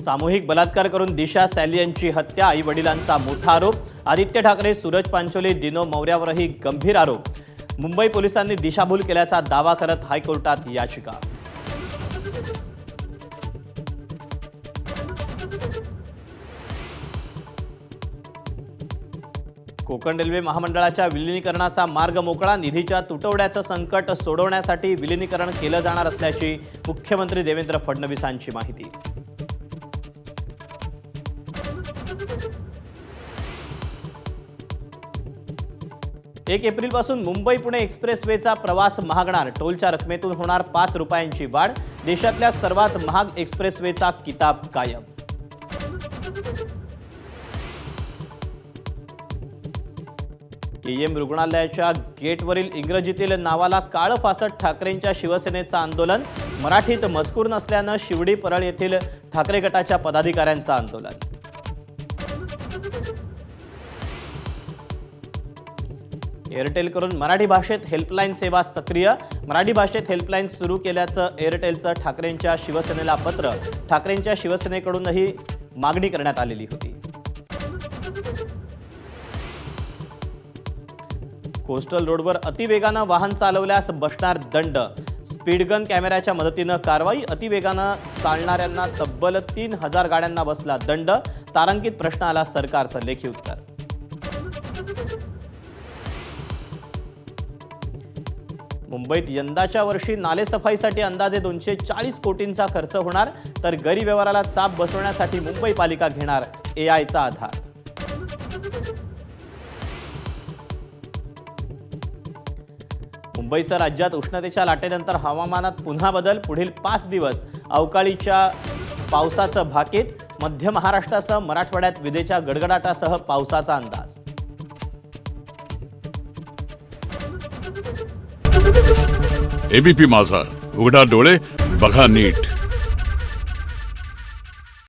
सामूहिक बलात्कार करून दिशा सॅली यांची हत्या, आई वडिलांचा मोठा आरोप। आदित्य ठाकरे, सूरज पांचोली, दिनो मौर्यावरही गंभीर आरोप। मुंबई पोलिसांनी दिशाभूल केल्याचा दावा करत हायकोर्टात याचिका। कोकण रेल्वे महामंडळाच्या विलीनीकरणाचा मार्ग मोकळा, निधीच्या तुटवड्याचं संकट सोडवण्यासाठी विलीनीकरण केलं जाणार असल्याची मुख्यमंत्री देवेंद्र फडणवीसांची माहिती। 1 एप्रिलपासून मुंबई पुणे एक्सप्रेसवेचा प्रवास महागणार, टोलच्या रकमेतून होणार 5 रुपयांची वाढ। देशातल्या सर्वात महाग एक्सप्रेसवेचा किताब कायम। केएम रुग्णालयाच्या गेटवरील इंग्रजीतील नावाला काळं फासत ठाकरेंच्या शिवसेनेचं आंदोलन, मराठीत मजकूर नसल्यानं शिवडी परळ येथील ठाकरे गटाच्या पदाधिकाऱ्यांचं आंदोलन। एअरटेल करून मराठी भाषेत हेल्पलाईन सेवा सक्रिय, मराठी भाषेत हेल्पलाईन सुरू केल्याचं एअरटेलचं ठाकरेंच्या शिवसेनेला पत्र, ठाकरेंच्या शिवसेनेकडूनही मागणी करण्यात आलेली होती। कोस्टल रोडवर अतिवेगानं वाहन चालवल्यास बसणार दंड, स्पीडगन कॅमेऱ्याच्या मदतीनं कारवाई, अतिवेगानं चालणाऱ्यांना तब्बल 3000 गाड्यांना बसला दंड। तारांकित प्रश्नाला सरकारचं लेखी उत्तर। मुंबईत यंदाच्या वर्षी नालेसफाईसाठी अंदाजे 240 कोटींचा खर्च होणार, तर गैरव्यवहाराला चाप बसवण्यासाठी मुंबई पालिका घेणार एआयचा आधार। मुंबईसह राज्यात उष्णतेच्या लाटेनंतर हवामानात पुन्हा बदल, पुढील 5 दिवस अवकाळीच्या पावसाचं भाकीत, मध्य महाराष्ट्रासह मराठवाड्यात विजेच्या गडगडाटासह पावसाचा अंदाज। एबीपी माझा, उघडा डोळे बघा नीट।